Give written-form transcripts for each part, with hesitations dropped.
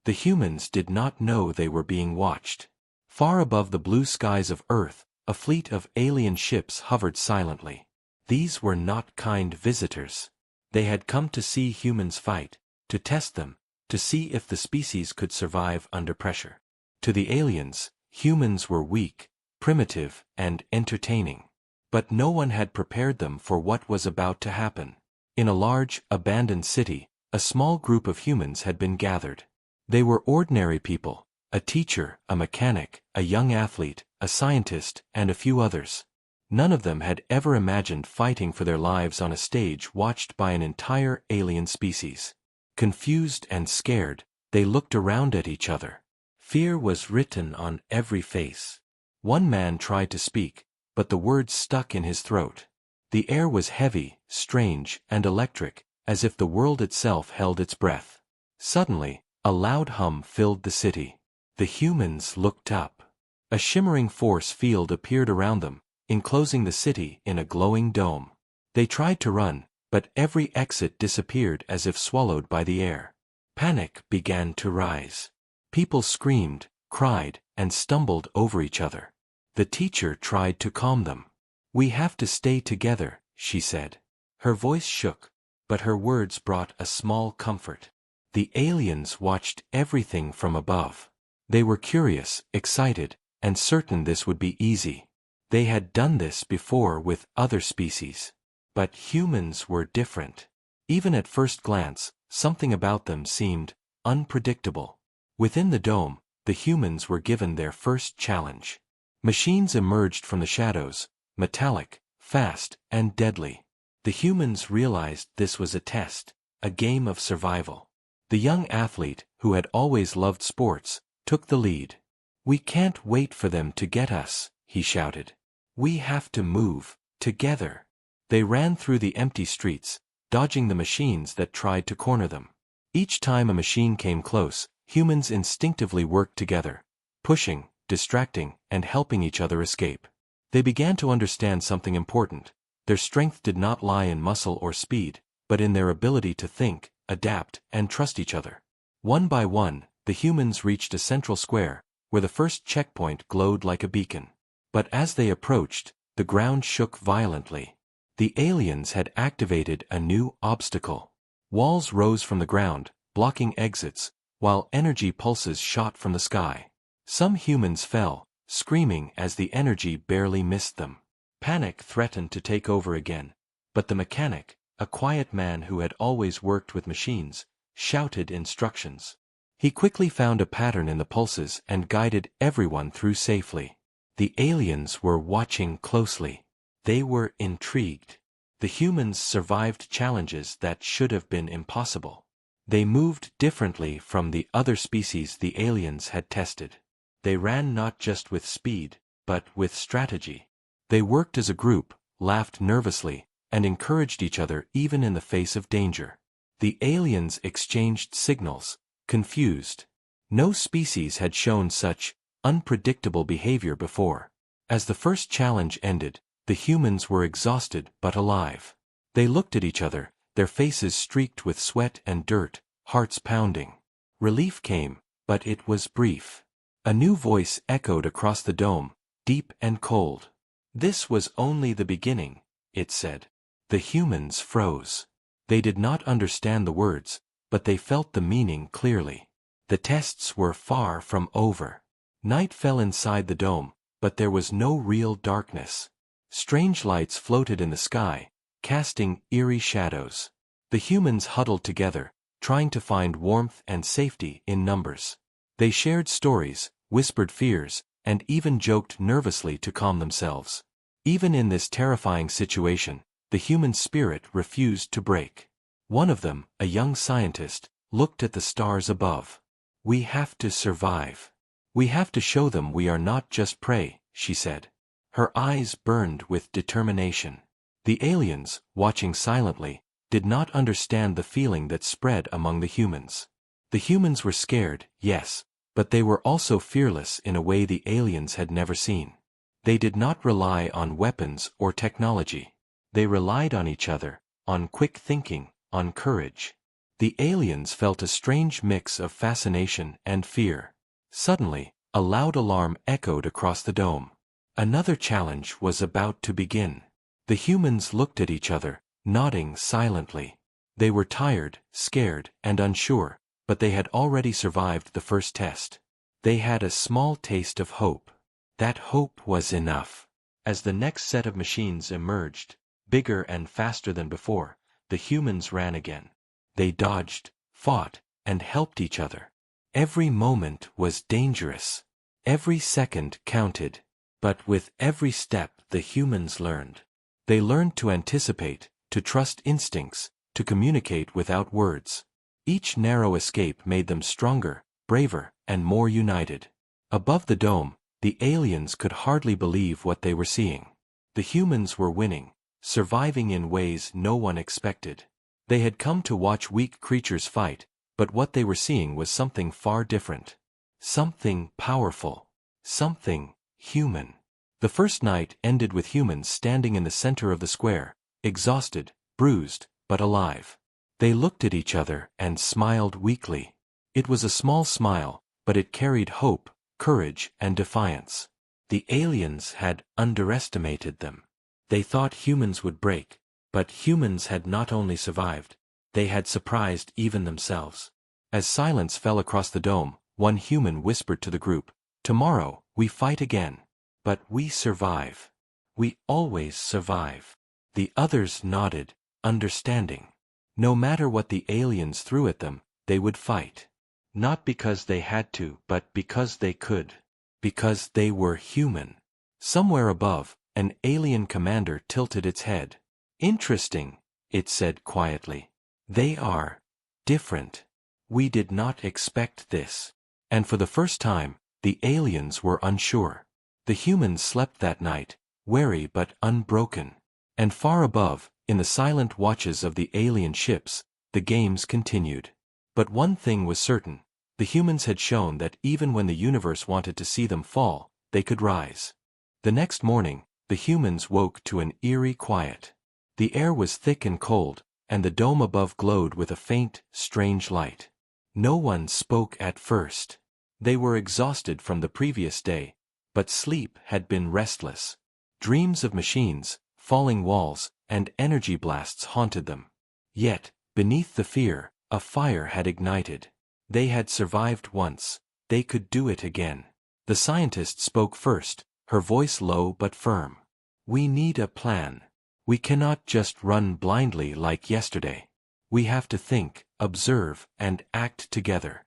The humans did not know they were being watched. Far above the blue skies of Earth, a fleet of alien ships hovered silently. These were not kind visitors. They had come to see humans fight, to test them, to see if the species could survive under pressure. To the aliens, humans were weak, primitive, and entertaining. But no one had prepared them for what was about to happen. In a large, abandoned city, a small group of humans had been gathered. They were ordinary people, a teacher, a mechanic, a young athlete, a scientist, and a few others. None of them had ever imagined fighting for their lives on a stage watched by an entire alien species. Confused and scared, they looked around at each other. Fear was written on every face. One man tried to speak, but the words stuck in his throat. The air was heavy, strange, and electric, as if the world itself held its breath. Suddenly, a loud hum filled the city. The humans looked up. A shimmering force field appeared around them, enclosing the city in a glowing dome. They tried to run, but every exit disappeared as if swallowed by the air. Panic began to rise. People screamed, cried, and stumbled over each other. The teacher tried to calm them. "We have to stay together," she said. Her voice shook, but her words brought a small comfort. The aliens watched everything from above. They were curious, excited, and certain this would be easy. They had done this before with other species. But humans were different. Even at first glance, something about them seemed unpredictable. Within the dome, the humans were given their first challenge. Machines emerged from the shadows, metallic, fast, and deadly. The humans realized this was a test, a game of survival. The young athlete, who had always loved sports, took the lead. "We can't wait for them to get us," he shouted. "We have to move, together." They ran through the empty streets, dodging the machines that tried to corner them. Each time a machine came close, humans instinctively worked together, pushing, distracting, and helping each other escape. They began to understand something important. Their strength did not lie in muscle or speed, but in their ability to think, adapt, and trust each other. One by one, the humans reached a central square, where the first checkpoint glowed like a beacon. But as they approached, the ground shook violently. The aliens had activated a new obstacle. Walls rose from the ground, blocking exits, while energy pulses shot from the sky. Some humans fell, screaming as the energy barely missed them. Panic threatened to take over again, but the mechanic, a quiet man who had always worked with machines, shouted instructions. He quickly found a pattern in the pulses and guided everyone through safely. The aliens were watching closely. They were intrigued. The humans survived challenges that should have been impossible. They moved differently from the other species the aliens had tested. They ran not just with speed, but with strategy. They worked as a group, laughed nervously, and encouraged each other even in the face of danger. The aliens exchanged signals, confused. No species had shown such unpredictable behavior before. As the first challenge ended, the humans were exhausted but alive. They looked at each other, their faces streaked with sweat and dirt, hearts pounding. Relief came, but it was brief. A new voice echoed across the dome, deep and cold. "This was only the beginning," it said. The humans froze. They did not understand the words, but they felt the meaning clearly. The tests were far from over. Night fell inside the dome, but there was no real darkness. Strange lights floated in the sky, casting eerie shadows. The humans huddled together, trying to find warmth and safety in numbers. They shared stories, whispered fears, and even joked nervously to calm themselves. Even in this terrifying situation, the human spirit refused to break. One of them, a young scientist, looked at the stars above. "We have to survive. We have to show them we are not just prey," she said. Her eyes burned with determination. The aliens, watching silently, did not understand the feeling that spread among the humans. The humans were scared, yes, but they were also fearless in a way the aliens had never seen. They did not rely on weapons or technology. They relied on each other, on quick thinking, on courage. The aliens felt a strange mix of fascination and fear. Suddenly, a loud alarm echoed across the dome. Another challenge was about to begin. The humans looked at each other, nodding silently. They were tired, scared, and unsure, but they had already survived the first test. They had a small taste of hope. That hope was enough. As the next set of machines emerged, bigger and faster than before, the humans ran again. They dodged, fought, and helped each other. Every moment was dangerous. Every second counted. But with every step the humans learned. They learned to anticipate, to trust instincts, to communicate without words. Each narrow escape made them stronger, braver, and more united. Above the dome, the aliens could hardly believe what they were seeing. The humans were winning, surviving in ways no one expected. They had come to watch weak creatures fight, but what they were seeing was something far different. Something powerful. Something human. The first night ended with humans standing in the center of the square, exhausted, bruised, but alive. They looked at each other and smiled weakly. It was a small smile, but it carried hope, courage, and defiance. The aliens had underestimated them. They thought humans would break, but humans had not only survived, they had surprised even themselves. As silence fell across the dome, one human whispered to the group, "Tomorrow, we fight again. But we survive. We always survive." The others nodded, understanding. No matter what the aliens threw at them, they would fight. Not because they had to, but because they could. Because they were human. Somewhere above, an alien commander tilted its head. "Interesting," it said quietly. "They are different. We did not expect this." And for the first time, the aliens were unsure. The humans slept that night, wary but unbroken. And far above, in the silent watches of the alien ships, the games continued. But one thing was certain. The humans had shown that even when the universe wanted to see them fall, they could rise. The next morning, the humans woke to an eerie quiet. The air was thick and cold, and the dome above glowed with a faint, strange light. No one spoke at first. They were exhausted from the previous day, but sleep had been restless. Dreams of machines, falling walls, and energy blasts haunted them. Yet, beneath the fear, a fire had ignited. They had survived once. They could do it again. The scientist spoke first, her voice low but firm. "We need a plan. We cannot just run blindly like yesterday. We have to think, observe, and act together."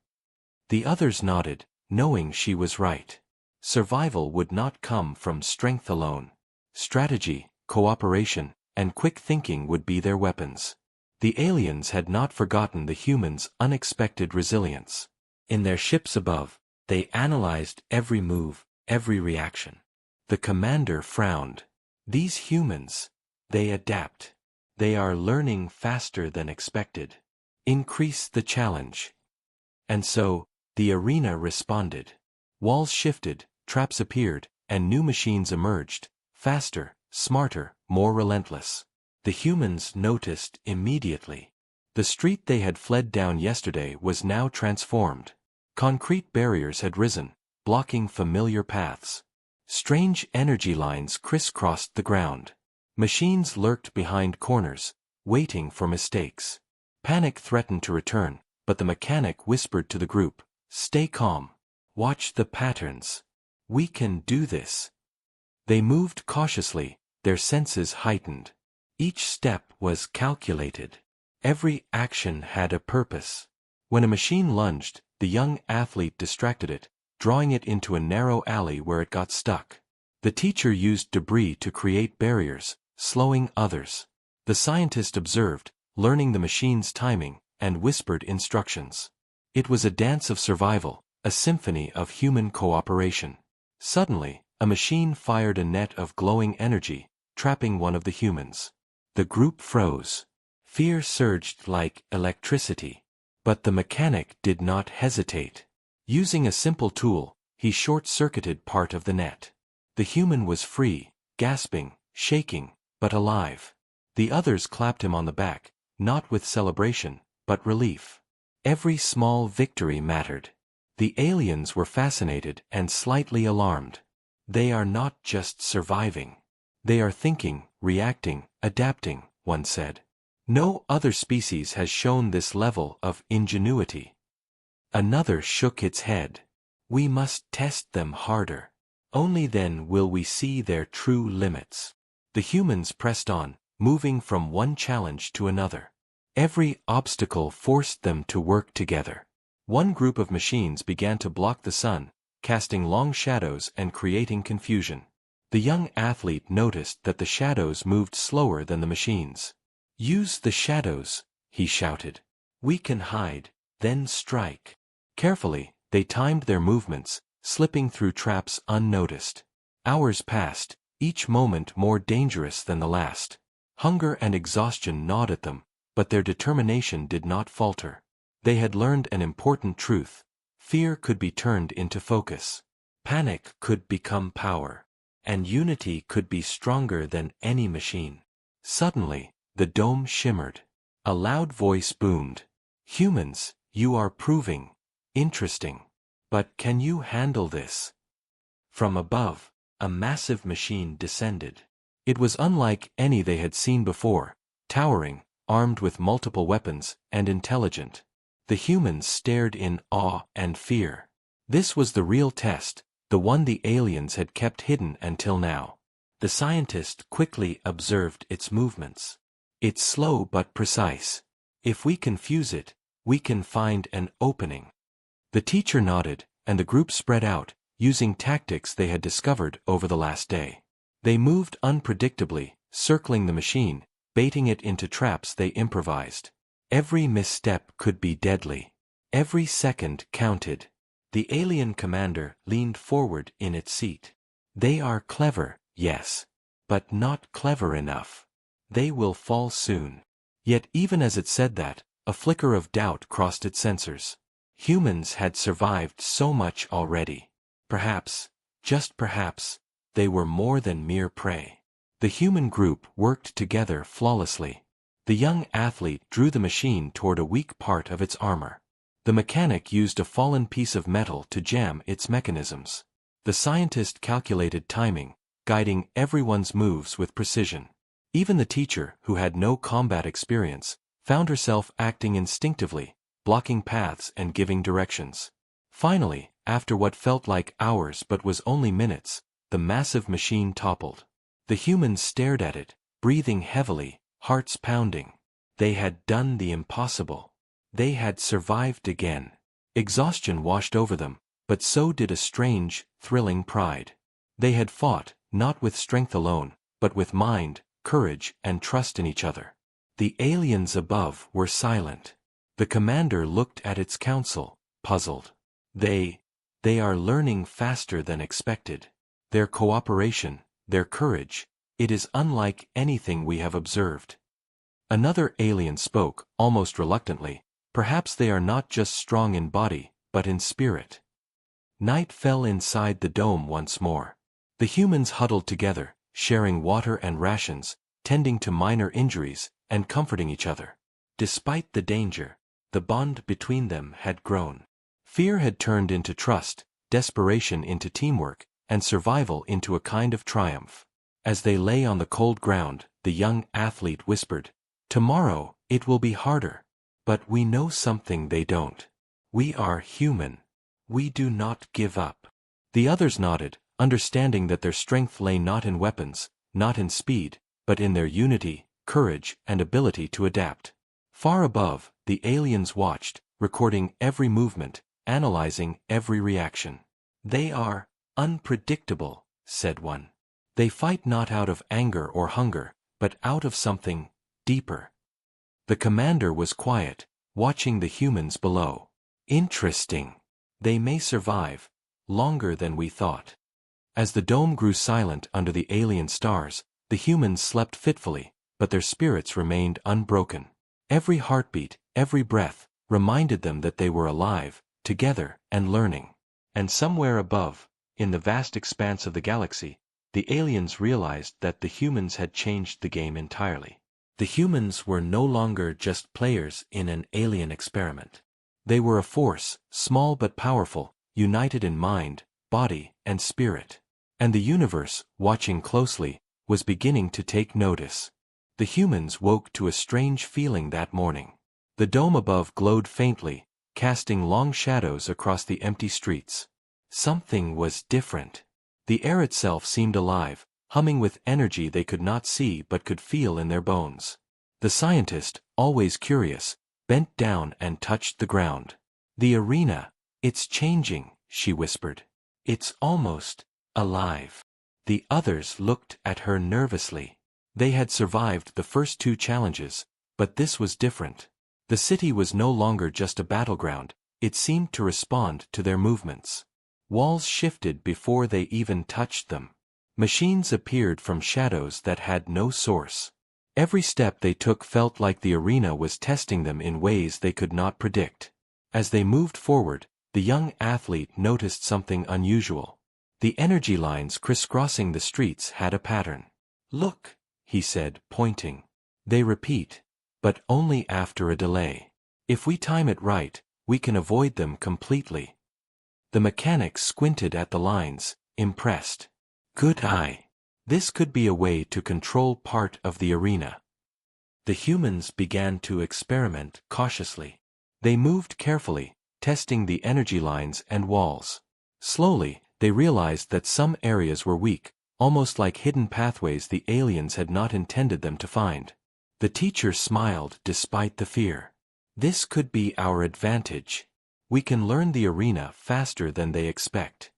The others nodded, knowing she was right. Survival would not come from strength alone. Strategy, cooperation, and quick thinking would be their weapons. The aliens had not forgotten the humans' unexpected resilience. In their ships above, they analyzed every move, every reaction. The commander frowned. "These humans, they adapt. They are learning faster than expected. Increase the challenge." And so, the arena responded. Walls shifted, traps appeared, and new machines emerged, faster, smarter, more relentless. The humans noticed immediately. The street they had fled down yesterday was now transformed. Concrete barriers had risen, blocking familiar paths. Strange energy lines crisscrossed the ground. Machines lurked behind corners, waiting for mistakes. Panic threatened to return, but the mechanic whispered to the group, "Stay calm. Watch the patterns. We can do this." They moved cautiously, their senses heightened. Each step was calculated. Every action had a purpose. When a machine lunged, the young athlete distracted it, drawing it into a narrow alley where it got stuck. The teacher used debris to create barriers, slowing others. The scientist observed, learning the machine's timing, and whispered instructions. It was a dance of survival, a symphony of human cooperation. Suddenly, a machine fired a net of glowing energy, trapping one of the humans. The group froze. Fear surged like electricity. But the mechanic did not hesitate. Using a simple tool, he short-circuited part of the net. The human was free, gasping, shaking, but alive. The others clapped him on the back, not with celebration, but relief. Every small victory mattered. The aliens were fascinated and slightly alarmed. They are not just surviving. They are thinking, reacting, adapting, one said. No other species has shown this level of ingenuity. Another shook its head. We must test them harder. Only then will we see their true limits. The humans pressed on, moving from one challenge to another. Every obstacle forced them to work together. One group of machines began to block the sun, casting long shadows and creating confusion. The young athlete noticed that the shadows moved slower than the machines. Use the shadows, he shouted. We can hide, then strike. Carefully, they timed their movements, slipping through traps unnoticed. Hours passed, each moment more dangerous than the last. Hunger and exhaustion gnawed at them, but their determination did not falter. They had learned an important truth. Fear could be turned into focus. Panic could become power. And unity could be stronger than any machine. Suddenly, the dome shimmered. A loud voice boomed. Humans, you are proving interesting. But can you handle this? From above, a massive machine descended. It was unlike any they had seen before, towering, armed with multiple weapons, and intelligent. The humans stared in awe and fear. This was the real test, the one the aliens had kept hidden until now. The scientist quickly observed its movements. It's slow but precise. If we confuse it, we can find an opening. The teacher nodded, and the group spread out, using tactics they had discovered over the last day. They moved unpredictably, circling the machine, baiting it into traps they improvised. Every misstep could be deadly. Every second counted. The alien commander leaned forward in its seat. They are clever, yes. But not clever enough. They will fall soon. Yet even as it said that, a flicker of doubt crossed its sensors. Humans had survived so much already. Perhaps, just perhaps, they were more than mere prey. The human group worked together flawlessly. The young athlete drew the machine toward a weak part of its armor. The mechanic used a fallen piece of metal to jam its mechanisms. The scientist calculated timing, guiding everyone's moves with precision. Even the teacher, who had no combat experience, found herself acting instinctively, blocking paths and giving directions. Finally, after what felt like hours but was only minutes, the massive machine toppled. The humans stared at it, breathing heavily, hearts pounding. They had done the impossible. They had survived again. Exhaustion washed over them, but so did a strange, thrilling pride. They had fought, not with strength alone, but with mind, courage, and trust in each other. The aliens above were silent. The commander looked at its council, puzzled. They are learning faster than expected. Their cooperation, their courage, it is unlike anything we have observed. Another alien spoke, almost reluctantly. Perhaps they are not just strong in body, but in spirit. Night fell inside the dome once more. The humans huddled together, sharing water and rations, tending to minor injuries, and comforting each other. Despite the danger, the bond between them had grown. Fear had turned into trust, desperation into teamwork, and survival into a kind of triumph. As they lay on the cold ground, the young athlete whispered, "Tomorrow, it will be harder. But we know something they don't. We are human. We do not give up." The others nodded, understanding that their strength lay not in weapons, not in speed, but in their unity, courage, and ability to adapt. Far above, the aliens watched, recording every movement, analyzing every reaction. "They are unpredictable," said one. "They fight not out of anger or hunger, but out of something deeper." The commander was quiet, watching the humans below. "Interesting. They may survive longer than we thought." As the dome grew silent under the alien stars, the humans slept fitfully, but their spirits remained unbroken. Every heartbeat, every breath, reminded them that they were alive, together, and learning. And somewhere above, in the vast expanse of the galaxy, the aliens realized that the humans had changed the game entirely. The humans were no longer just players in an alien experiment. They were a force, small but powerful, united in mind, body, and spirit. And the universe, watching closely, was beginning to take notice. The humans woke to a strange feeling that morning. The dome above glowed faintly, casting long shadows across the empty streets. Something was different. The air itself seemed alive, humming with energy they could not see but could feel in their bones. The scientist, always curious, bent down and touched the ground. "The arena, it's changing," she whispered. "It's almost alive." The others looked at her nervously. They had survived the first two challenges, but this was different. The city was no longer just a battleground, it seemed to respond to their movements. Walls shifted before they even touched them. Machines appeared from shadows that had no source. Every step they took felt like the arena was testing them in ways they could not predict. As they moved forward, the young athlete noticed something unusual. The energy lines crisscrossing the streets had a pattern. "Look," he said, pointing. "They repeat, but only after a delay. If we time it right, we can avoid them completely." The mechanic squinted at the lines, impressed. "Good eye. This could be a way to control part of the arena." The humans began to experiment cautiously. They moved carefully, testing the energy lines and walls. Slowly, they realized that some areas were weak, almost like hidden pathways the aliens had not intended them to find. The teacher smiled despite the fear. "This could be our advantage. We can learn the arena faster than they expect."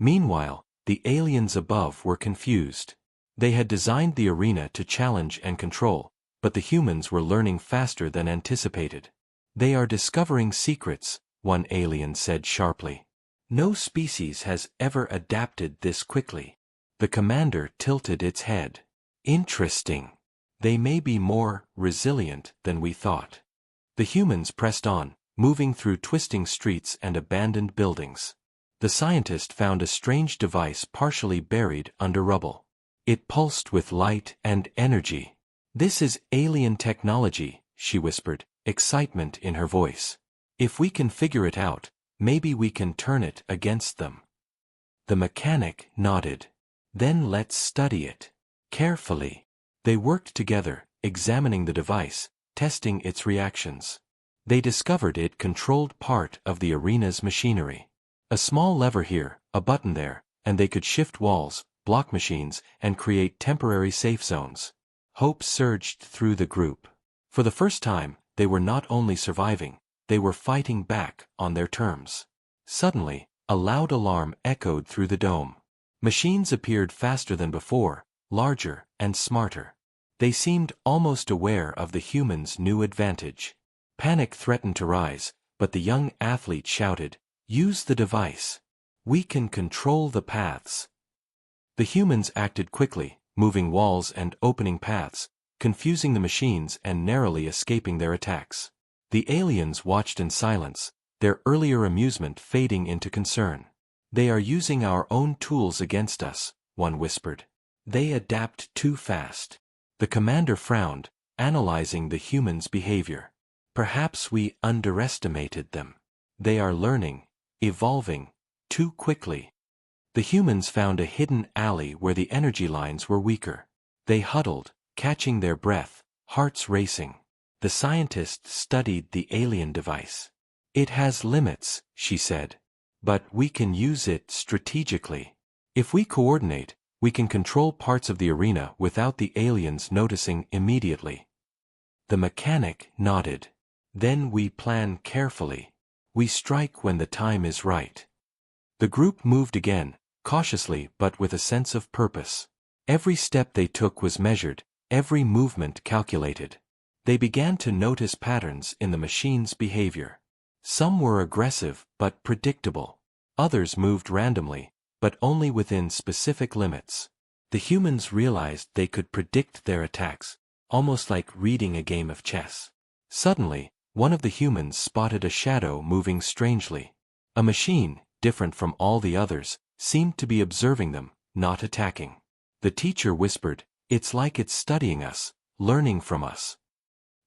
Meanwhile, the aliens above were confused. They had designed the arena to challenge and control, but the humans were learning faster than anticipated. "They are discovering secrets," one alien said sharply. "No species has ever adapted this quickly." The commander tilted its head. "Interesting. They may be more resilient than we thought." The humans pressed on, moving through twisting streets and abandoned buildings. The scientist found a strange device partially buried under rubble. It pulsed with light and energy. "This is alien technology," she whispered, excitement in her voice. "If we can figure it out, maybe we can turn it against them." The mechanic nodded. "Then let's study it carefully." They worked together, examining the device, testing its reactions. They discovered it controlled part of the arena's machinery. A small lever here, a button there, and they could shift walls, block machines, and create temporary safe zones. Hope surged through the group. For the first time, they were not only surviving, they were fighting back on their terms. Suddenly, a loud alarm echoed through the dome. Machines appeared faster than before, larger and smarter. They seemed almost aware of the humans' new advantage. Panic threatened to rise, but the young athlete shouted, "Use the device. We can control the paths." The humans acted quickly, moving walls and opening paths, confusing the machines and narrowly escaping their attacks. The aliens watched in silence, their earlier amusement fading into concern. "They are using our own tools against us," one whispered. "They adapt too fast." The commander frowned, analyzing the humans' behavior. "Perhaps we underestimated them. They are learning, evolving, too quickly." The humans found a hidden alley where the energy lines were weaker. They huddled, catching their breath, hearts racing. The scientist studied the alien device. "It has limits," she said. "But we can use it strategically. If we coordinate, we can control parts of the arena without the aliens noticing immediately." The mechanic nodded. "Then we plan carefully. We strike when the time is right." The group moved again, cautiously but with a sense of purpose. Every step they took was measured, every movement calculated. They began to notice patterns in the machine's behavior. Some were aggressive but predictable. Others moved randomly, but only within specific limits. The humans realized they could predict their attacks, almost like reading a game of chess. Suddenly, one of the humans spotted a shadow moving strangely. A machine, different from all the others, seemed to be observing them, not attacking. The teacher whispered, "It's like it's studying us, learning from us.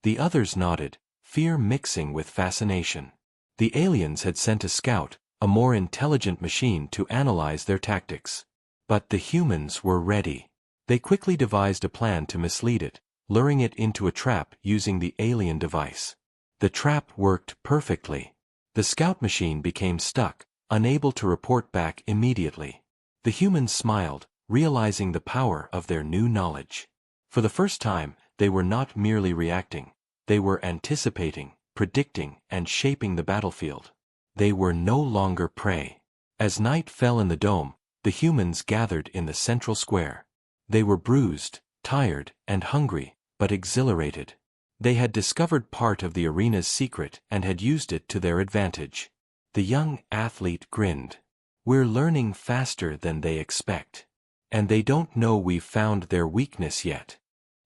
The others nodded, fear mixing with fascination. The aliens had sent a scout, a more intelligent machine to analyze their tactics. But the humans were ready. They quickly devised a plan to mislead it, luring it into a trap using the alien device. The trap worked perfectly. The scout machine became stuck, unable to report back immediately. The humans smiled, realizing the power of their new knowledge. For the first time, they were not merely reacting. They were anticipating, predicting, and shaping the battlefield. They were no longer prey. As night fell in the dome, the humans gathered in the central square. They were bruised, tired, and hungry, but exhilarated. They had discovered part of the arena's secret and had used it to their advantage. The young athlete grinned. We're learning faster than they expect. And they don't know we've found their weakness yet.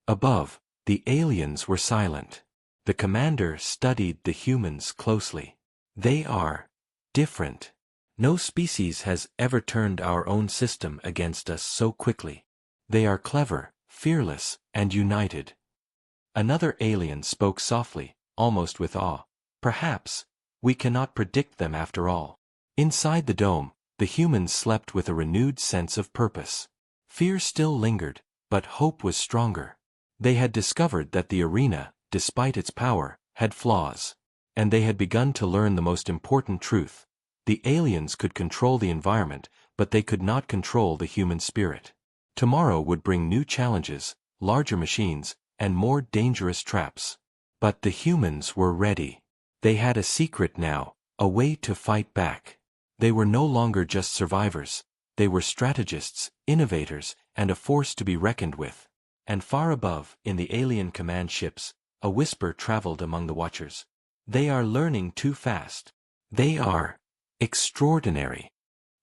Above, the aliens were silent. The commander studied the humans closely. They are different. No species has ever turned our own system against us so quickly. They are clever, fearless, and united. Another alien spoke softly, almost with awe. Perhaps, we cannot predict them after all. Inside the dome, the humans slept with a renewed sense of purpose. Fear still lingered, but hope was stronger. They had discovered that the arena, despite its power, had flaws. And they had begun to learn the most important truth. The aliens could control the environment, but they could not control the human spirit. Tomorrow would bring new challenges, larger machines, and more dangerous traps. But the humans were ready. They had a secret now, a way to fight back. They were no longer just survivors. They were strategists, innovators, and a force to be reckoned with. And far above, in the alien command ships, a whisper traveled among the watchers. They are learning too fast. They are extraordinary.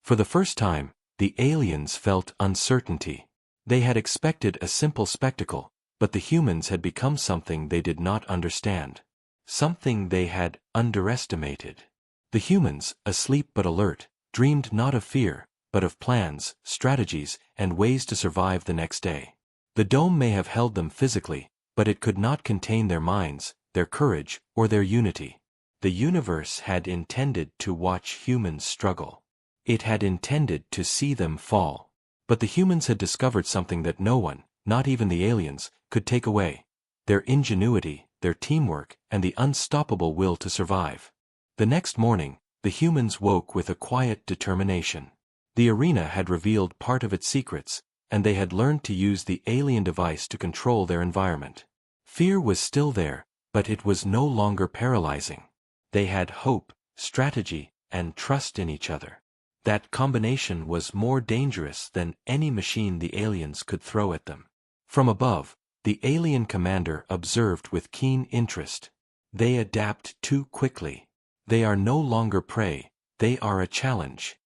For the first time, the aliens felt uncertainty. They had expected a simple spectacle, but the humans had become something they did not understand. Something they had underestimated. The humans, asleep but alert, dreamed not of fear, but of plans, strategies, and ways to survive the next day. The dome may have held them physically, but it could not contain their minds, their courage, or their unity. The universe had intended to watch humans struggle. It had intended to see them fall. But the humans had discovered something that no one, not even the aliens, could take away. Their ingenuity, their teamwork, and the unstoppable will to survive. The next morning, the humans woke with a quiet determination. The arena had revealed part of its secrets, and they had learned to use the alien device to control their environment. Fear was still there, but it was no longer paralyzing. They had hope, strategy, and trust in each other. That combination was more dangerous than any machine the aliens could throw at them. From above, the alien commander observed with keen interest. They adapt too quickly. They are no longer prey, they are a challenge.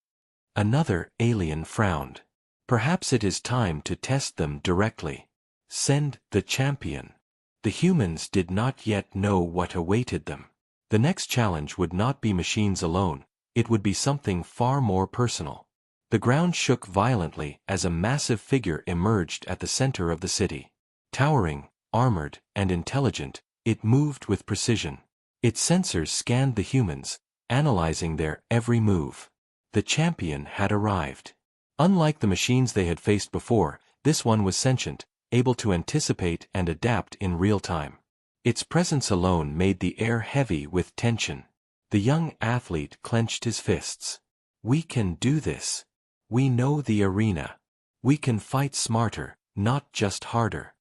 Another alien frowned. Perhaps it is time to test them directly. Send the champion. The humans did not yet know what awaited them. The next challenge would not be machines alone, it would be something far more personal. The ground shook violently as a massive figure emerged at the center of the city. Towering, armored, and intelligent, it moved with precision. Its sensors scanned the humans, analyzing their every move. The champion had arrived. Unlike the machines they had faced before, this one was sentient, able to anticipate and adapt in real time. Its presence alone made the air heavy with tension. The young athlete clenched his fists. We can do this. We know the arena. We can fight smarter, not just harder.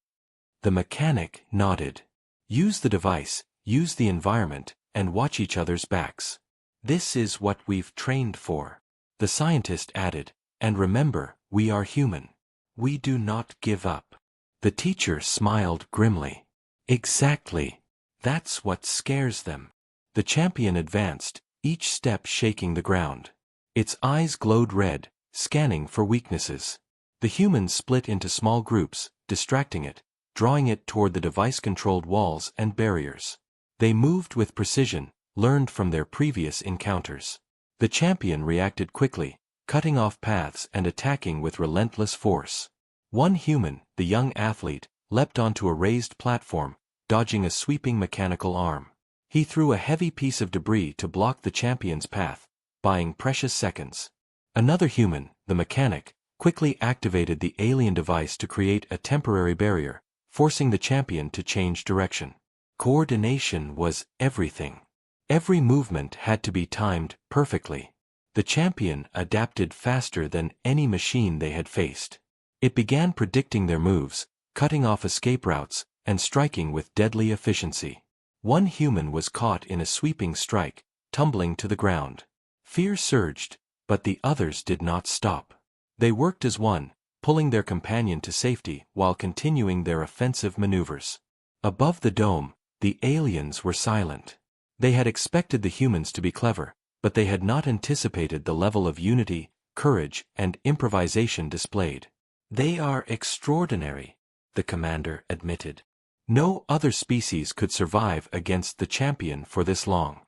The mechanic nodded. Use the device, use the environment, and watch each other's backs. This is what we've trained for. The scientist added, and remember, we are human. We do not give up. The teacher smiled grimly. Exactly. That's what scares them. The champion advanced, each step shaking the ground. Its eyes glowed red, scanning for weaknesses. The humans split into small groups, distracting it, drawing it toward the device-controlled walls and barriers. They moved with precision, learned from their previous encounters. The champion reacted quickly, cutting off paths and attacking with relentless force. One human, the young athlete, leapt onto a raised platform, dodging a sweeping mechanical arm. He threw a heavy piece of debris to block the champion's path, buying precious seconds. Another human, the mechanic, quickly activated the alien device to create a temporary barrier, forcing the champion to change direction. Coordination was everything. Every movement had to be timed perfectly. The champion adapted faster than any machine they had faced. It began predicting their moves, cutting off escape routes, and striking with deadly efficiency. One human was caught in a sweeping strike, tumbling to the ground. Fear surged, but the others did not stop. They worked as one, pulling their companion to safety while continuing their offensive maneuvers. Above the dome, the aliens were silent. They had expected the humans to be clever, but they had not anticipated the level of unity, courage, and improvisation displayed. "They are extraordinary," the commander admitted. "No other species could survive against the champion for this long."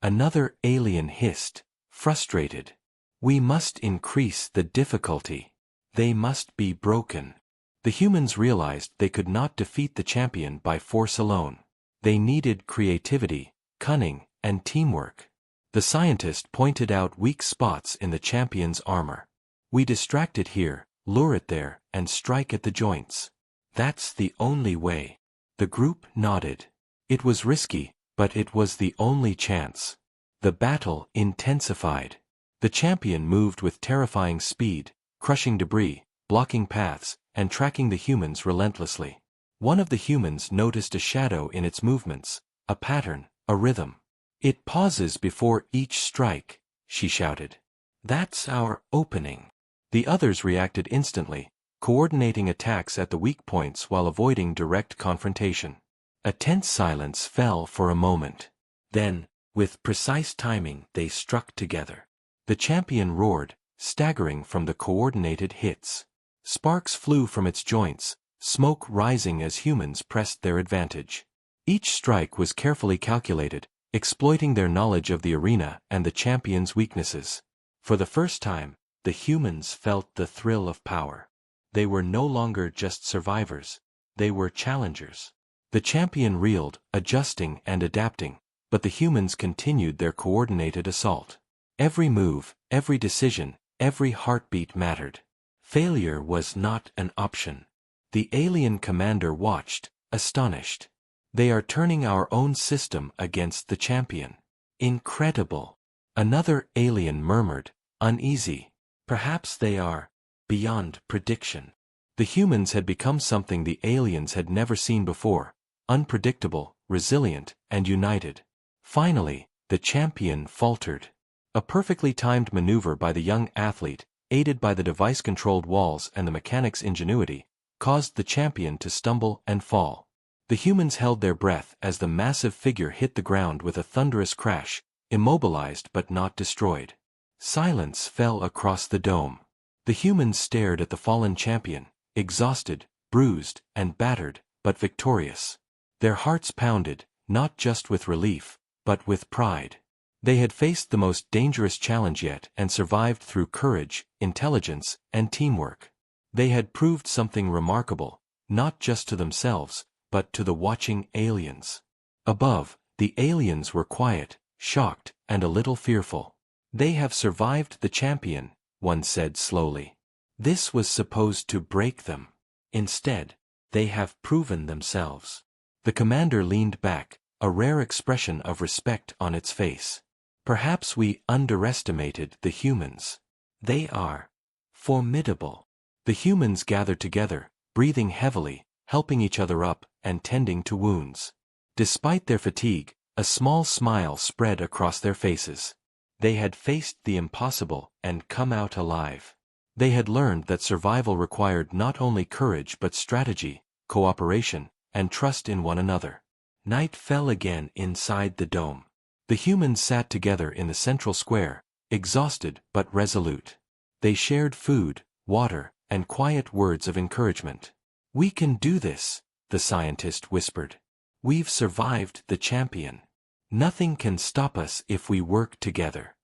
Another alien hissed, frustrated. "We must increase the difficulty. They must be broken." The humans realized they could not defeat the champion by force alone. They needed creativity, cunning, and teamwork. The scientist pointed out weak spots in the champion's armor. "We distract it here, lure it there, and strike at the joints. That's the only way." The group nodded. It was risky, but it was the only chance. The battle intensified. The champion moved with terrifying speed, crushing debris, blocking paths, and tracking the humans relentlessly. One of the humans noticed a shadow in its movements, a pattern, a rhythm. "It pauses before each strike," she shouted. "That's our opening." The others reacted instantly, coordinating attacks at the weak points while avoiding direct confrontation. A tense silence fell for a moment. Then, with precise timing, they struck together. The champion roared, staggering from the coordinated hits. Sparks flew from its joints, smoke rising as humans pressed their advantage. Each strike was carefully calculated, exploiting their knowledge of the arena and the champion's weaknesses. For the first time, the humans felt the thrill of power. They were no longer just survivors, they were challengers. The champion reeled, adjusting and adapting, but the humans continued their coordinated assault. Every move, every decision, every heartbeat mattered. Failure was not an option. The alien commander watched, astonished. "They are turning our own system against the champion. Incredible." Another alien murmured, uneasy. "Perhaps they are beyond prediction." The humans had become something the aliens had never seen before, unpredictable, resilient, and united. Finally, the champion faltered. A perfectly timed maneuver by the young athlete, aided by the device-controlled walls and the mechanic's ingenuity, caused the champion to stumble and fall. The humans held their breath as the massive figure hit the ground with a thunderous crash, immobilized but not destroyed. Silence fell across the dome. The humans stared at the fallen champion, exhausted, bruised, and battered, but victorious. Their hearts pounded, not just with relief, but with pride. They had faced the most dangerous challenge yet and survived through courage, intelligence, and teamwork. They had proved something remarkable, not just to themselves, but to the watching aliens. Above, the aliens were quiet, shocked, and a little fearful. "They have survived the champion," one said slowly. "This was supposed to break them. Instead, they have proven themselves." The commander leaned back, a rare expression of respect on its face. "Perhaps we underestimated the humans. They are formidable." The humans gathered together, breathing heavily, helping each other up, and tending to wounds. Despite their fatigue, a small smile spread across their faces. They had faced the impossible and come out alive. They had learned that survival required not only courage but strategy, cooperation, and trust in one another. Night fell again inside the dome. The humans sat together in the central square, exhausted but resolute. They shared food, water, and quiet words of encouragement. "We can do this," the scientist whispered. "We've survived the champion. Nothing can stop us if we work together."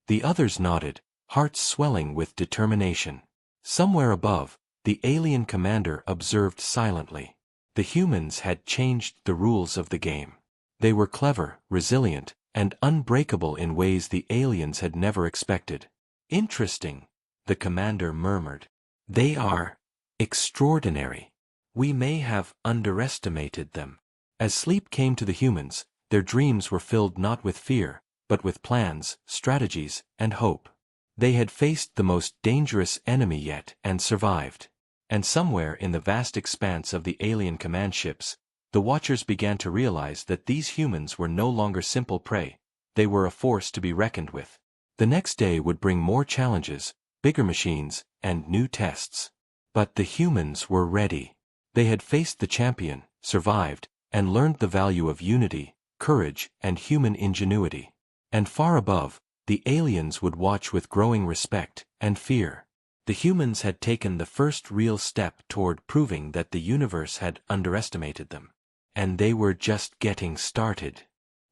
The others nodded, hearts swelling with determination. Somewhere above, the alien commander observed silently. The humans had changed the rules of the game. They were clever, resilient, and unbreakable in ways the aliens had never expected. Interesting, the commander murmured. They are extraordinary. We may have underestimated them. As sleep came to the humans, their dreams were filled not with fear, but with plans, strategies, and hope. They had faced the most dangerous enemy yet and survived. And somewhere in the vast expanse of the alien command ships, the Watchers began to realize that these humans were no longer simple prey. They were a force to be reckoned with. The next day would bring more challenges, bigger machines, and new tests. But the humans were ready. They had faced the champion, survived, and learned the value of unity, courage, and human ingenuity. And far above, the aliens would watch with growing respect and fear. The humans had taken the first real step toward proving that the universe had underestimated them. And they were just getting started.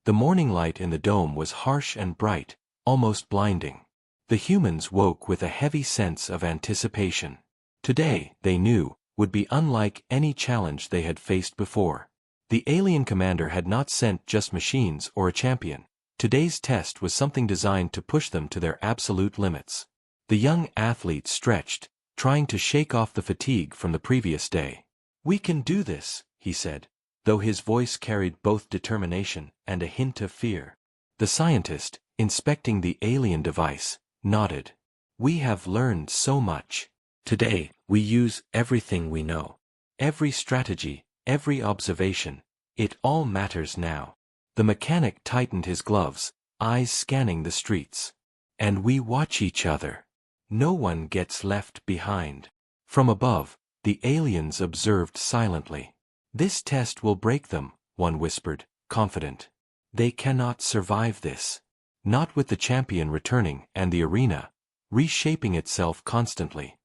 The morning light in the dome was harsh and bright, almost blinding. The humans woke with a heavy sense of anticipation. Today, they knew, would be unlike any challenge they had faced before. The alien commander had not sent just machines or a champion. Today's test was something designed to push them to their absolute limits. The young athlete stretched, trying to shake off the fatigue from the previous day. "We can do this," he said, though his voice carried both determination and a hint of fear. The scientist, inspecting the alien device, nodded. "We have learned so much. Today, we use everything we know. Every strategy, every observation, it all matters now." The mechanic tightened his gloves, eyes scanning the streets. "And we watch each other. No one gets left behind." From above, the aliens observed silently. "This test will break them," one whispered, confident. "They cannot survive this. Not with the champion returning and the arena, reshaping itself constantly."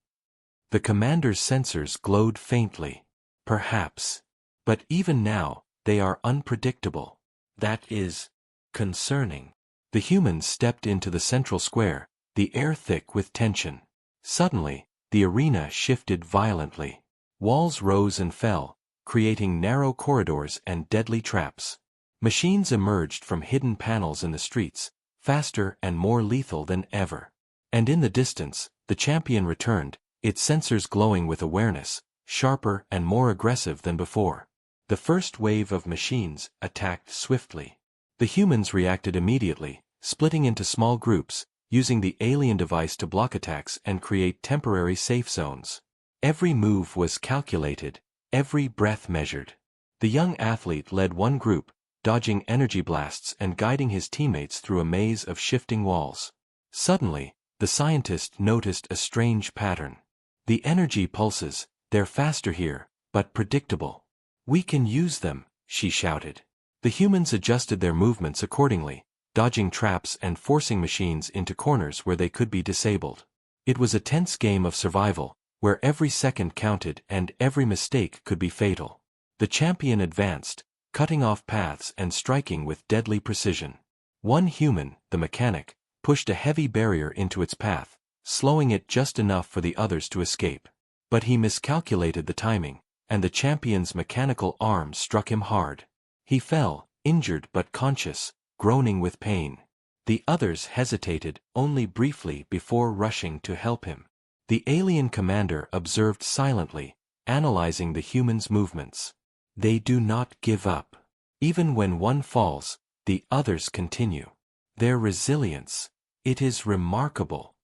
The commander's sensors glowed faintly. "Perhaps. But even now, they are unpredictable. That is concerning." The humans stepped into the central square, the air thick with tension. Suddenly, the arena shifted violently. Walls rose and fell, creating narrow corridors and deadly traps. Machines emerged from hidden panels in the streets, faster and more lethal than ever. And in the distance, the champion returned, its sensors glowing with awareness, sharper and more aggressive than before. The first wave of machines attacked swiftly. The humans reacted immediately, splitting into small groups, using the alien device to block attacks and create temporary safe zones. Every move was calculated, every breath measured. The young athlete led one group, dodging energy blasts and guiding his teammates through a maze of shifting walls. Suddenly, the scientist noticed a strange pattern. "The energy pulses, they're faster here, but predictable. We can use them," she shouted. The humans adjusted their movements accordingly, dodging traps and forcing machines into corners where they could be disabled. It was a tense game of survival, where every second counted and every mistake could be fatal. The champion advanced, cutting off paths and striking with deadly precision. One human, the mechanic, pushed a heavy barrier into its path, slowing it just enough for the others to escape. But he miscalculated the timing, and the champion's mechanical arm struck him hard. He fell, injured but conscious, groaning with pain. The others hesitated only briefly before rushing to help him. The alien commander observed silently, analyzing the humans' movements. They do not give up. Even when one falls, the others continue. Their resilience, it is remarkable.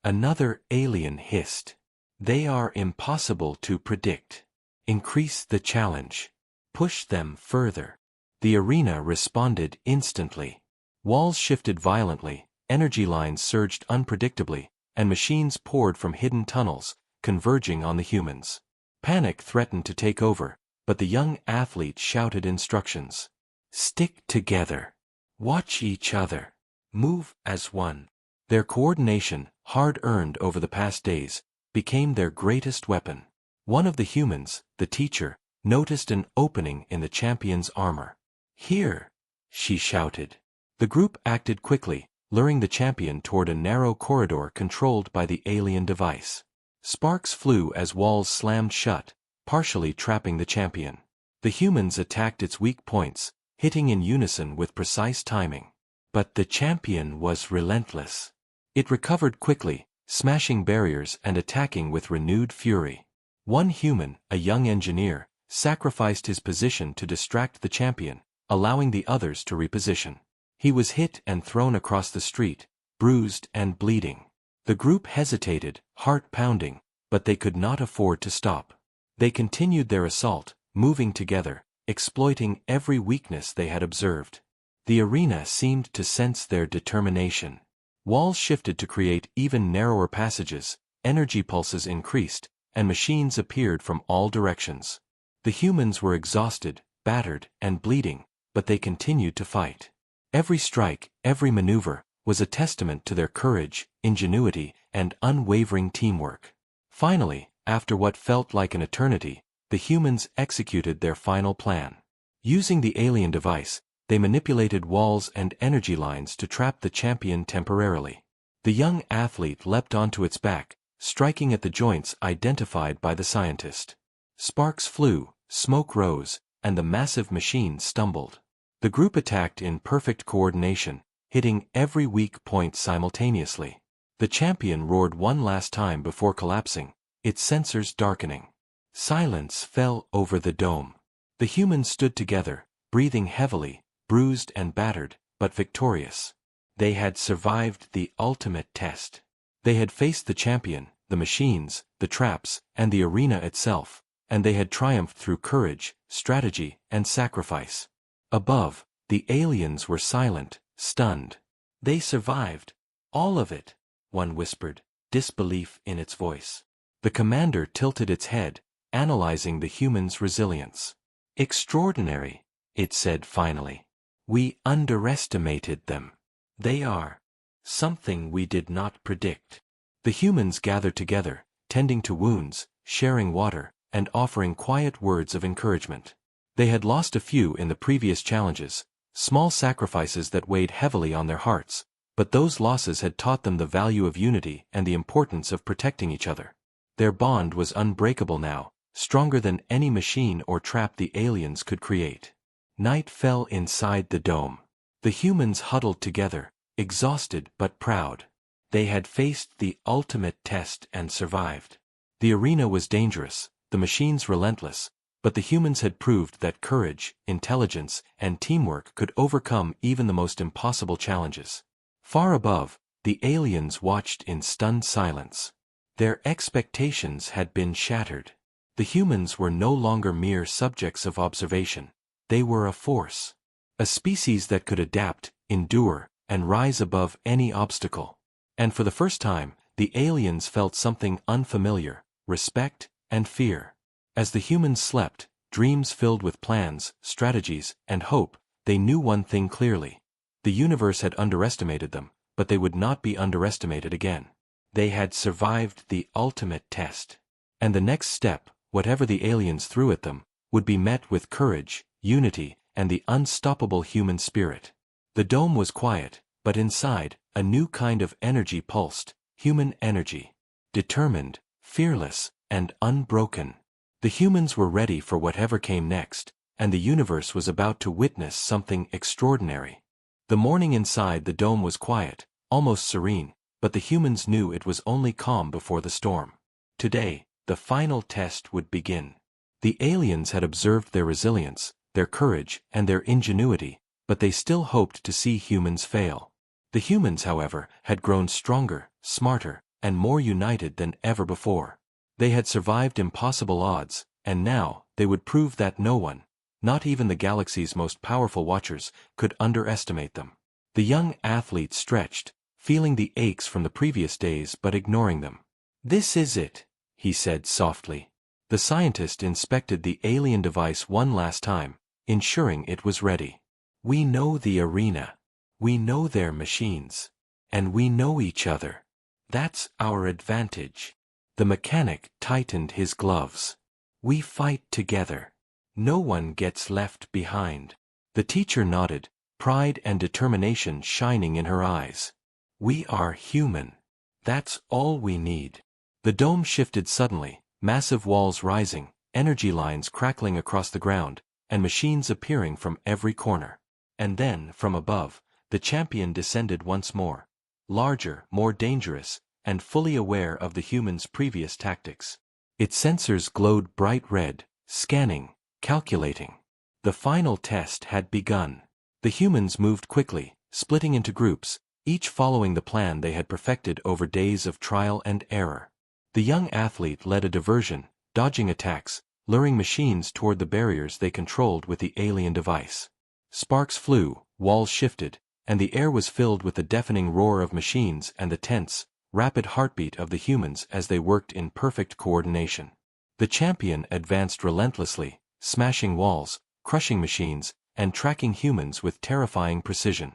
Another alien hissed. "They are impossible to predict. Increase the challenge. Push them further." The arena responded instantly. Walls shifted violently, energy lines surged unpredictably, and machines poured from hidden tunnels, converging on the humans. Panic threatened to take over, but the young athlete shouted instructions. "Stick together. Watch each other. Move as one." Their coordination, hard-earned over the past days, became their greatest weapon. One of the humans, the teacher, noticed an opening in the champion's armor. "Here!" she shouted. The group acted quickly, luring the champion toward a narrow corridor controlled by the alien device. Sparks flew as walls slammed shut, partially trapping the champion. The humans attacked its weak points, hitting in unison with precise timing. But the champion was relentless. It recovered quickly, smashing barriers and attacking with renewed fury. One human, a young engineer, sacrificed his position to distract the champion, allowing the others to reposition. He was hit and thrown across the street, bruised and bleeding. The group hesitated, heart pounding, but they could not afford to stop. They continued their assault, moving together, exploiting every weakness they had observed. The arena seemed to sense their determination. Walls shifted to create even narrower passages, energy pulses increased, and machines appeared from all directions. The humans were exhausted, battered, and bleeding, but they continued to fight. Every strike, every maneuver, was a testament to their courage, ingenuity, and unwavering teamwork. Finally, after what felt like an eternity, the humans executed their final plan. Using the alien device, they manipulated walls and energy lines to trap the champion temporarily. The young athlete leapt onto its back, striking at the joints identified by the scientist. Sparks flew, smoke rose, and the massive machine stumbled. The group attacked in perfect coordination, hitting every weak point simultaneously. The champion roared one last time before collapsing, its sensors darkening. Silence fell over the dome. The humans stood together, breathing heavily, bruised and battered, but victorious. They had survived the ultimate test. They had faced the champion, the machines, the traps, and the arena itself, and they had triumphed through courage, strategy, and sacrifice. Above, the aliens were silent, stunned. They survived. All of it, one whispered, disbelief in its voice. The commander tilted its head, analyzing the humans' resilience. Extraordinary, it said finally. We underestimated them. They are something we did not predict. The humans gathered together, tending to wounds, sharing water, and offering quiet words of encouragement. They had lost a few in the previous challenges, small sacrifices that weighed heavily on their hearts, but those losses had taught them the value of unity and the importance of protecting each other. Their bond was unbreakable now, stronger than any machine or trap the aliens could create. Night fell inside the dome. The humans huddled together, exhausted but proud. They had faced the ultimate test and survived. The arena was dangerous, the machines relentless, but the humans had proved that courage, intelligence, and teamwork could overcome even the most impossible challenges. Far above, the aliens watched in stunned silence. Their expectations had been shattered. The humans were no longer mere subjects of observation. They were a force. A species that could adapt, endure, and rise above any obstacle. And for the first time, the aliens felt something unfamiliar, respect and fear. As the humans slept, dreams filled with plans, strategies, and hope, they knew one thing clearly. The universe had underestimated them, but they would not be underestimated again. They had survived the ultimate test. And the next step, whatever the aliens threw at them, would be met with courage, unity, and the unstoppable human spirit. The dome was quiet, but inside, a new kind of energy pulsed, human energy. Determined, fearless, and unbroken. The humans were ready for whatever came next, and the universe was about to witness something extraordinary. The morning inside the dome was quiet, almost serene, but the humans knew it was only calm before the storm. Today, the final test would begin. The aliens had observed their resilience, their courage, and their ingenuity, but they still hoped to see humans fail. The humans, however, had grown stronger, smarter, and more united than ever before. They had survived impossible odds, and now, they would prove that no one, not even the galaxy's most powerful watchers, could underestimate them. The young athlete stretched, feeling the aches from the previous days but ignoring them. "This is it," he said softly. The scientist inspected the alien device one last time, ensuring it was ready. "We know the arena. We know their machines. And we know each other. That's our advantage." The mechanic tightened his gloves. "We fight together. No one gets left behind." The teacher nodded, pride and determination shining in her eyes. "We are human. That's all we need." The The dome shifted suddenly, massive walls rising, energy lines crackling across the ground, and machines appearing from every corner. And then, from above, the champion descended once more. Larger, more dangerous, and fully aware of the humans' previous tactics. Its sensors glowed bright red, scanning, calculating. The final test had begun. The humans moved quickly, splitting into groups, each following the plan they had perfected over days of trial and error. The young athlete led a diversion, dodging attacks, luring machines toward the barriers they controlled with the alien device. Sparks flew, walls shifted, and the air was filled with the deafening roar of machines and the tense, rapid heartbeat of the humans as they worked in perfect coordination. The champion advanced relentlessly, smashing walls, crushing machines, and tracking humans with terrifying precision.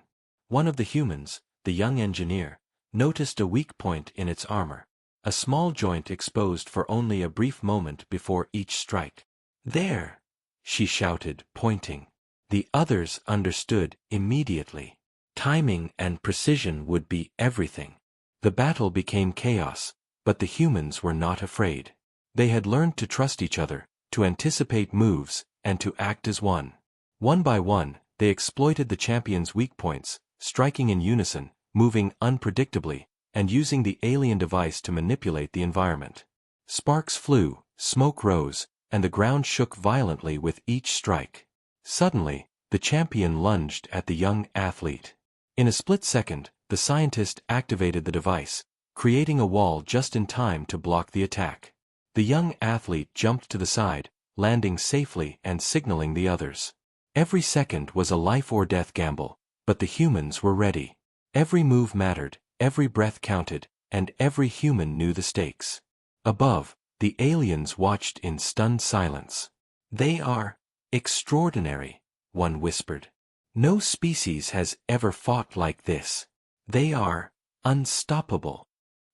One of the humans, the young engineer, noticed a weak point in its armor, a small joint exposed for only a brief moment before each strike. "There!" she shouted, pointing. The others understood immediately. Timing and precision would be everything. The battle became chaos, but the humans were not afraid. They had learned to trust each other, to anticipate moves, and to act as one. One by one, they exploited the champion's weak points, striking in unison, moving unpredictably, and using the alien device to manipulate the environment. Sparks flew, smoke rose, and the ground shook violently with each strike. Suddenly, the champion lunged at the young athlete. In a split second, the scientist activated the device, creating a wall just in time to block the attack. The young athlete jumped to the side, landing safely and signaling the others. Every second was a life-or-death gamble, but the humans were ready. Every move mattered, every breath counted, and every human knew the stakes. Above, the aliens watched in stunned silence. "They are extraordinary," one whispered. "No species has ever fought like this. They are unstoppable."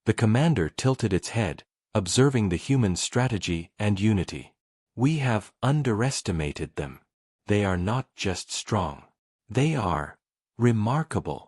The commander tilted its head, observing the human strategy and unity. "We have underestimated them. They are not just strong. They are remarkable."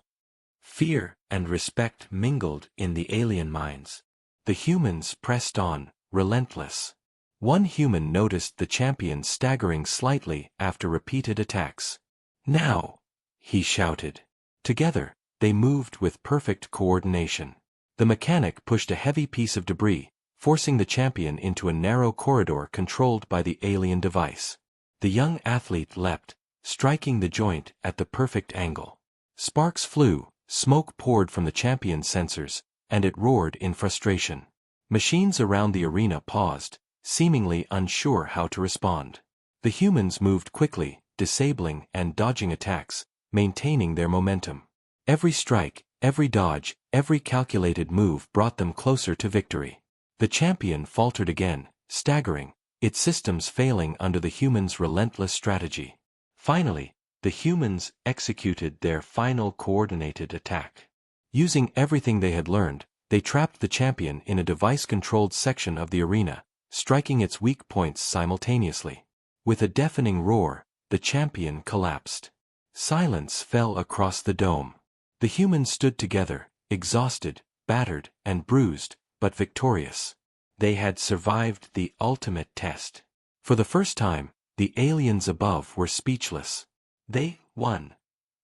Fear and respect mingled in the alien minds. The humans pressed on, relentless. One human noticed the champion staggering slightly after repeated attacks. "Now!" he shouted. Together, they moved with perfect coordination. The mechanic pushed a heavy piece of debris, forcing the champion into a narrow corridor controlled by the alien device. The young athlete leapt, striking the joint at the perfect angle. Sparks flew, smoke poured from the champion's sensors, and it roared in frustration. Machines around the arena paused, seemingly unsure how to respond. The humans moved quickly, disabling and dodging attacks, maintaining their momentum. Every strike, every dodge, every calculated move brought them closer to victory. The champion faltered again, staggering, its systems failing under the humans' relentless strategy. Finally, the humans executed their final coordinated attack. Using everything they had learned, they trapped the champion in a device-controlled section of the arena, striking its weak points simultaneously. With a deafening roar, the champion collapsed. Silence fell across the dome. The humans stood together, exhausted, battered, and bruised, but victorious. They had survived the ultimate test. For the first time, the aliens above were speechless. "They won,"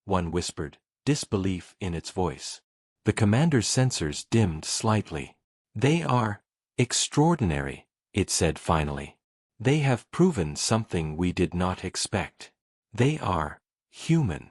one whispered, disbelief in its voice. The commander's sensors dimmed slightly. "They are extraordinary," it said finally. "They have proven something we did not expect. They are human."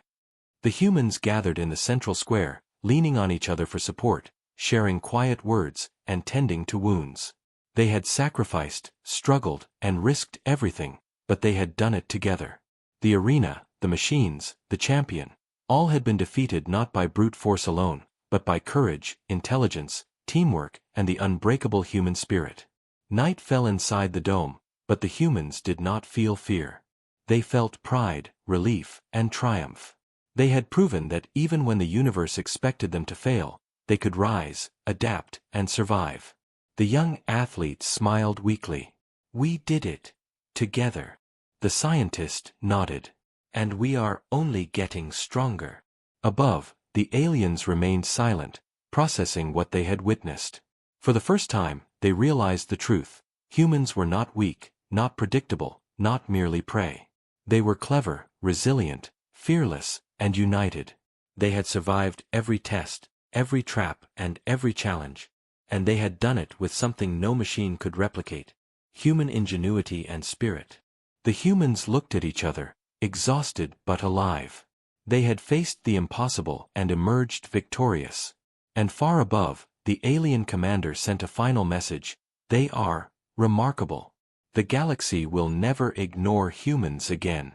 The humans gathered in the central square, leaning on each other for support, sharing quiet words, and tending to wounds. They had sacrificed, struggled, and risked everything, but they had done it together. The arena, the machines, the champion, all had been defeated not by brute force alone, but by courage, intelligence, teamwork, and the unbreakable human spirit. Night fell inside the dome, but the humans did not feel fear. They felt pride, relief, and triumph. They had proven that even when the universe expected them to fail, they could rise, adapt, and survive. The young athlete smiled weakly. "We did it. Together." The scientist nodded. "And we are only getting stronger." Above, the aliens remained silent, processing what they had witnessed. For the first time, they realized the truth. Humans were not weak, not predictable, not merely prey. They were clever, resilient, fearless, and united. They had survived every test, every trap, and every challenge. And they had done it with something no machine could replicate: human ingenuity and spirit. The humans looked at each other, exhausted but alive. They had faced the impossible and emerged victorious. And far above, the alien commander sent a final message: they are remarkable. The galaxy will never ignore humans again.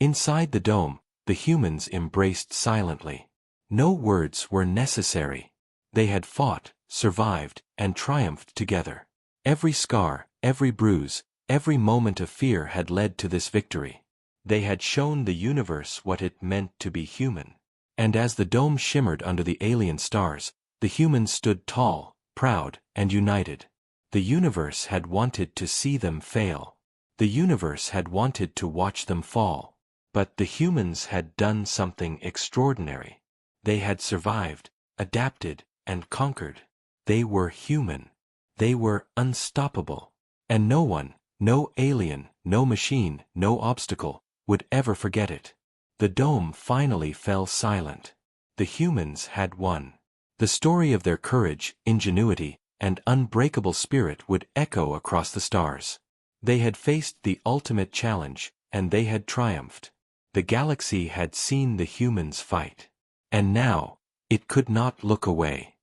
Inside the dome, the humans embraced silently. No words were necessary. They had fought, survived, and triumphed together. Every scar, every bruise, every moment of fear had led to this victory. They had shown the universe what it meant to be human. And as the dome shimmered under the alien stars, the humans stood tall, proud, and united. The universe had wanted to see them fail. The universe had wanted to watch them fall. But the humans had done something extraordinary. They had survived, adapted, and conquered. They were human. They were unstoppable. And no one, no alien, no machine, no obstacle, would ever forget it. The dome finally fell silent. The humans had won. The story of their courage, ingenuity, and unbreakable spirit would echo across the stars. They had faced the ultimate challenge, and they had triumphed. The galaxy had seen the humans fight. And now, it could not look away.